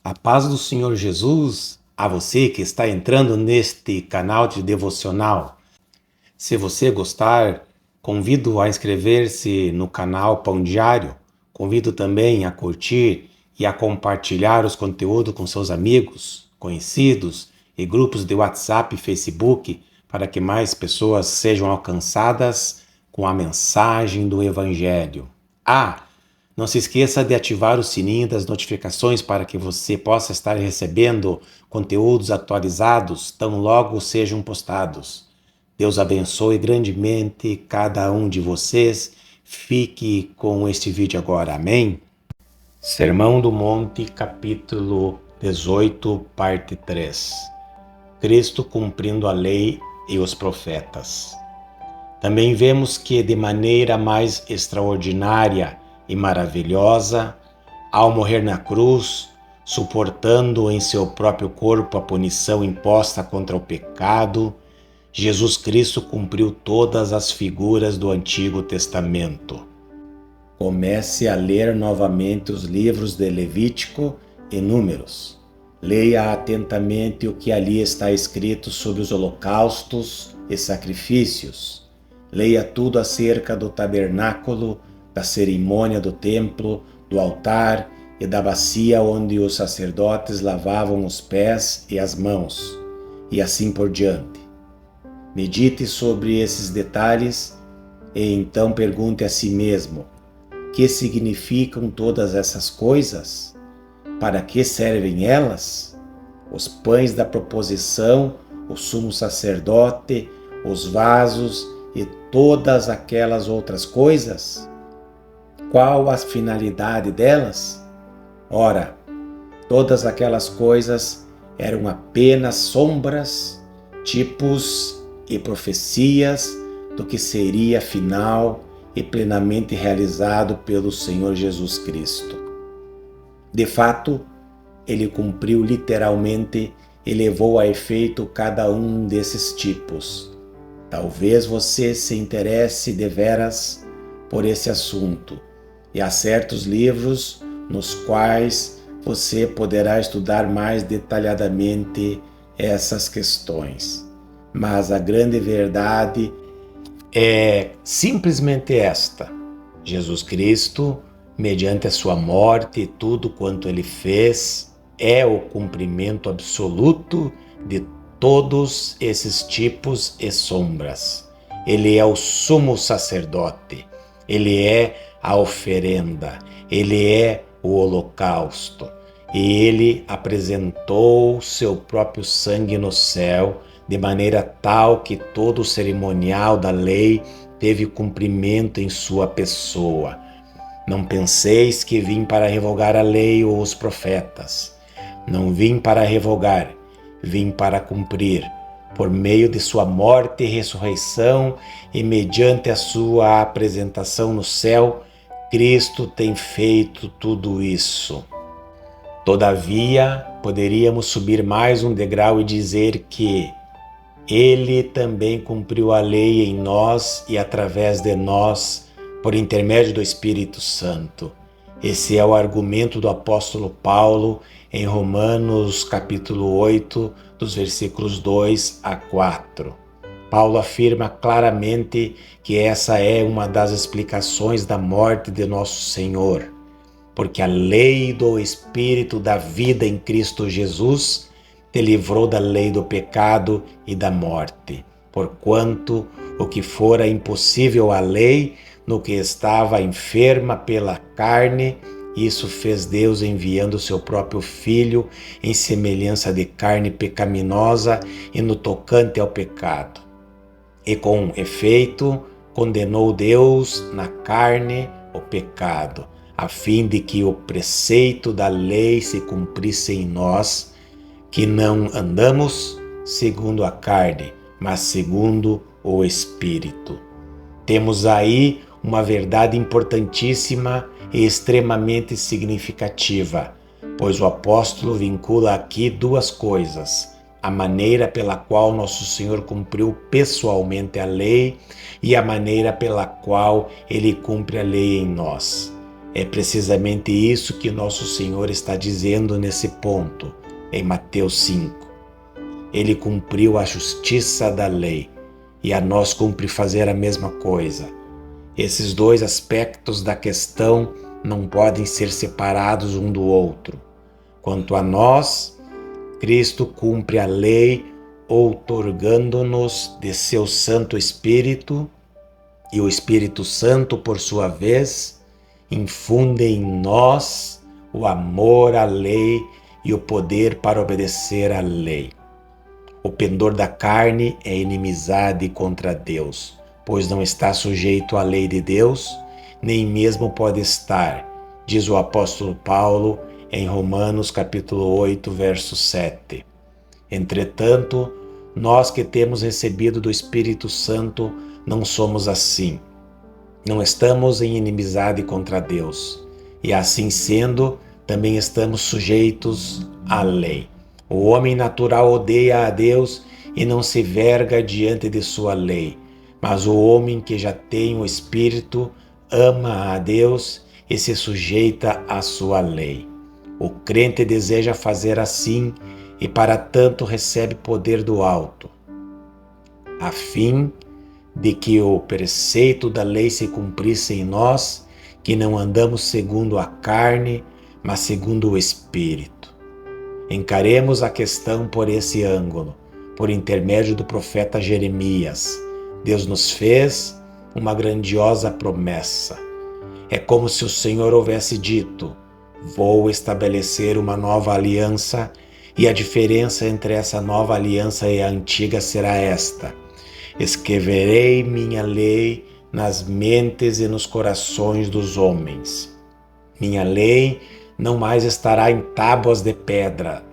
A paz do Senhor Jesus a você que está entrando neste canal de devocional. Se você gostar, convido a inscrever-se no canal Pão Diário. Convido também a curtir e a compartilhar os conteúdos com seus amigos, conhecidos e grupos de WhatsApp e Facebook para que mais pessoas sejam alcançadas com a mensagem do Evangelho. Não se esqueça de ativar o sininho das notificações para que você possa estar recebendo conteúdos atualizados tão logo sejam postados. Deus abençoe grandemente cada um de vocês. Fique com este vídeo agora. Amém? Sermão do Monte, capítulo 18, parte 3. Cristo cumprindo a lei e os profetas. Também vemos que de maneira mais extraordinária e maravilhosa, ao morrer na cruz, suportando em seu próprio corpo a punição imposta contra o pecado, Jesus Cristo cumpriu todas as figuras do Antigo Testamento. Comece a ler novamente os livros de Levítico e Números. Leia atentamente o que ali está escrito sobre os holocaustos e sacrifícios. Leia tudo acerca do tabernáculo, da cerimônia do templo, do altar e da bacia onde os sacerdotes lavavam os pés e as mãos, e assim por diante. Medite sobre esses detalhes e então pergunte a si mesmo: que significam todas essas coisas? Para que servem elas? Os pães da proposição, o sumo sacerdote, os vasos e todas aquelas outras coisas? Qual a finalidade delas? Ora, todas aquelas coisas eram apenas sombras, tipos e profecias do que seria final e plenamente realizado pelo Senhor Jesus Cristo. De fato, ele cumpriu literalmente e levou a efeito cada um desses tipos. Talvez você se interesse deveras por esse assunto, e há certos livros nos quais você poderá estudar mais detalhadamente essas questões. Mas a grande verdade é simplesmente esta: Jesus Cristo, mediante a sua morte e tudo quanto ele fez, é o cumprimento absoluto de todos esses tipos e sombras. Ele é o sumo sacerdote, ele é a oferenda, ele é o holocausto, e ele apresentou seu próprio sangue no céu, de maneira tal que todo o cerimonial da lei teve cumprimento em sua pessoa. Não penseis que vim para revogar a lei ou os profetas. Não vim para revogar, vim para cumprir. Por meio de sua morte e ressurreição e mediante a sua apresentação no céu, Cristo tem feito tudo isso. Todavia, poderíamos subir mais um degrau e dizer que ele também cumpriu a lei em nós e através de nós, por intermédio do Espírito Santo. Esse é o argumento do apóstolo Paulo em Romanos capítulo 8, dos versículos 2 a 4. Paulo afirma claramente que essa é uma das explicações da morte de nosso Senhor, porque a lei do Espírito da vida em Cristo Jesus te livrou da lei do pecado e da morte, porquanto o que fora impossível à lei, no que estava enferma pela carne, isso fez Deus enviando seu próprio Filho em semelhança de carne pecaminosa e no tocante ao pecado. E com efeito, condenou Deus na carne o pecado, a fim de que o preceito da lei se cumprisse em nós, que não andamos segundo a carne, mas segundo o Espírito. Temos aí uma verdade importantíssima e extremamente significativa, pois o apóstolo vincula aqui duas coisas: a maneira pela qual nosso Senhor cumpriu pessoalmente a lei e a maneira pela qual ele cumpre a lei em nós. É precisamente isso que nosso Senhor está dizendo nesse ponto, em Mateus 5. Ele cumpriu a justiça da lei e a nós cumpre fazer a mesma coisa. Esses dois aspectos da questão não podem ser separados um do outro. Quanto a nós, Cristo cumpre a lei outorgando-nos de seu Santo Espírito, e o Espírito Santo, por sua vez, infunde em nós o amor à lei e o poder para obedecer à lei. O pendor da carne é inimizade contra Deus, pois não está sujeito à lei de Deus, nem mesmo pode estar, diz o apóstolo Paulo em Romanos capítulo 8, verso 7. Entretanto, nós que temos recebido do Espírito Santo não somos assim. Não estamos em inimizade contra Deus, e assim sendo, também estamos sujeitos à lei. O homem natural odeia a Deus e não se verga diante de sua lei, mas o homem que já tem o Espírito ama a Deus e se sujeita à sua lei. O crente deseja fazer assim e para tanto recebe poder do alto, a fim de que o preceito da lei se cumprisse em nós, que não andamos segundo a carne, mas segundo o Espírito. Encaremos a questão por esse ângulo, por intermédio do profeta Jeremias. Deus nos fez uma grandiosa promessa. É como se o Senhor houvesse dito: vou estabelecer uma nova aliança, e a diferença entre essa nova aliança e a antiga será esta: escreverei minha lei nas mentes e nos corações dos homens. Minha lei não mais estará em tábuas de pedra,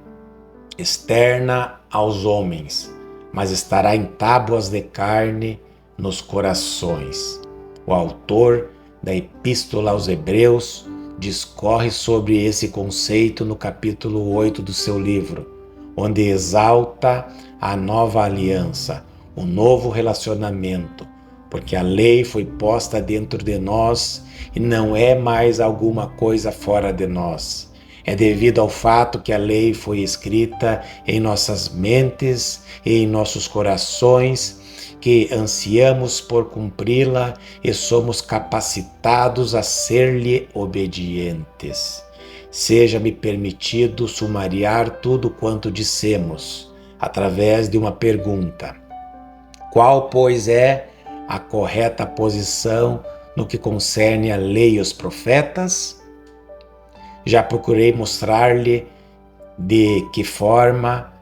externa aos homens, mas estará em tábuas de carne nos corações. O autor da Epístola aos Hebreus discorre sobre esse conceito no capítulo 8 do seu livro, onde exalta a nova aliança, o novo relacionamento, porque a lei foi posta dentro de nós e não é mais alguma coisa fora de nós. É devido ao fato que a lei foi escrita em nossas mentes e em nossos corações, que ansiamos por cumpri-la e somos capacitados a ser-lhe obedientes. Seja-me permitido sumariar tudo quanto dissemos, através de uma pergunta. Qual, pois, é a correta posição no que concerne a lei e os profetas? Já procurei mostrar-lhe de que forma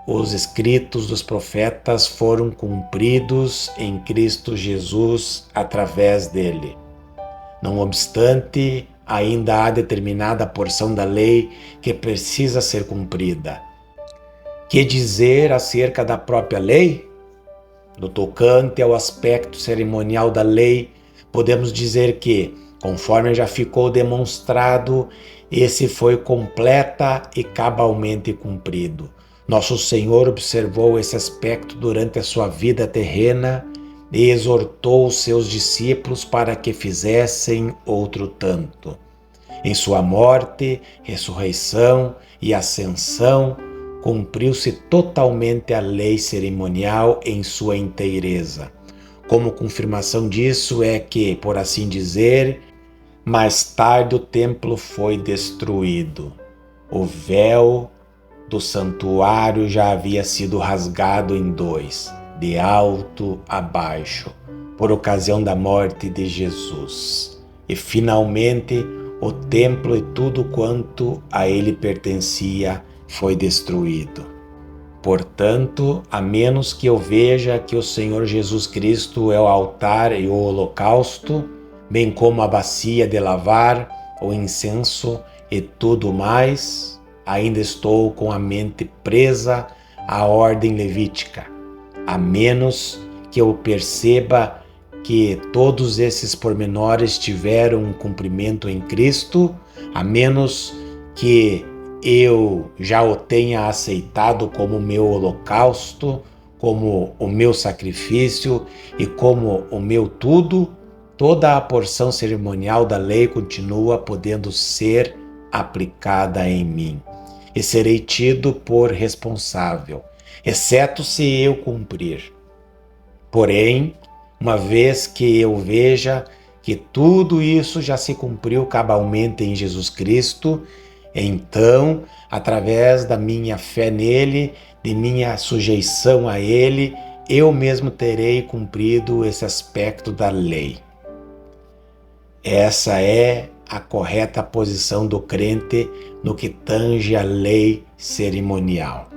os escritos dos profetas foram cumpridos em Cristo Jesus através dele. Não obstante, ainda há determinada porção da lei que precisa ser cumprida. Que dizer acerca da própria lei? No tocante ao aspecto cerimonial da lei, podemos dizer que, conforme já ficou demonstrado, esse foi completa e cabalmente cumprido. Nosso Senhor observou esse aspecto durante a sua vida terrena e exortou os seus discípulos para que fizessem outro tanto. Em sua morte, ressurreição e ascensão, cumpriu-se totalmente a lei cerimonial em sua inteireza. Como confirmação disso é que, por assim dizer, mais tarde o templo foi destruído. O véu do santuário já havia sido rasgado em dois, de alto a baixo, por ocasião da morte de Jesus. E finalmente o templo e tudo quanto a ele pertencia foi destruído. Portanto, a menos que eu veja que o Senhor Jesus Cristo é o altar e o holocausto, bem como a bacia de lavar, o incenso e tudo mais, ainda estou com a mente presa à ordem levítica, a menos que eu perceba que todos esses pormenores tiveram um cumprimento em Cristo, a menos que eu já o tenha aceitado como meu holocausto, como o meu sacrifício e como o meu tudo, toda a porção cerimonial da lei continua podendo ser aplicada em mim, e serei tido por responsável, exceto se eu cumprir. Porém, uma vez que eu veja que tudo isso já se cumpriu cabalmente em Jesus Cristo, então, através da minha fé nele, de minha sujeição a ele, eu mesmo terei cumprido esse aspecto da lei. Essa é a correta posição do crente no que tange à lei cerimonial.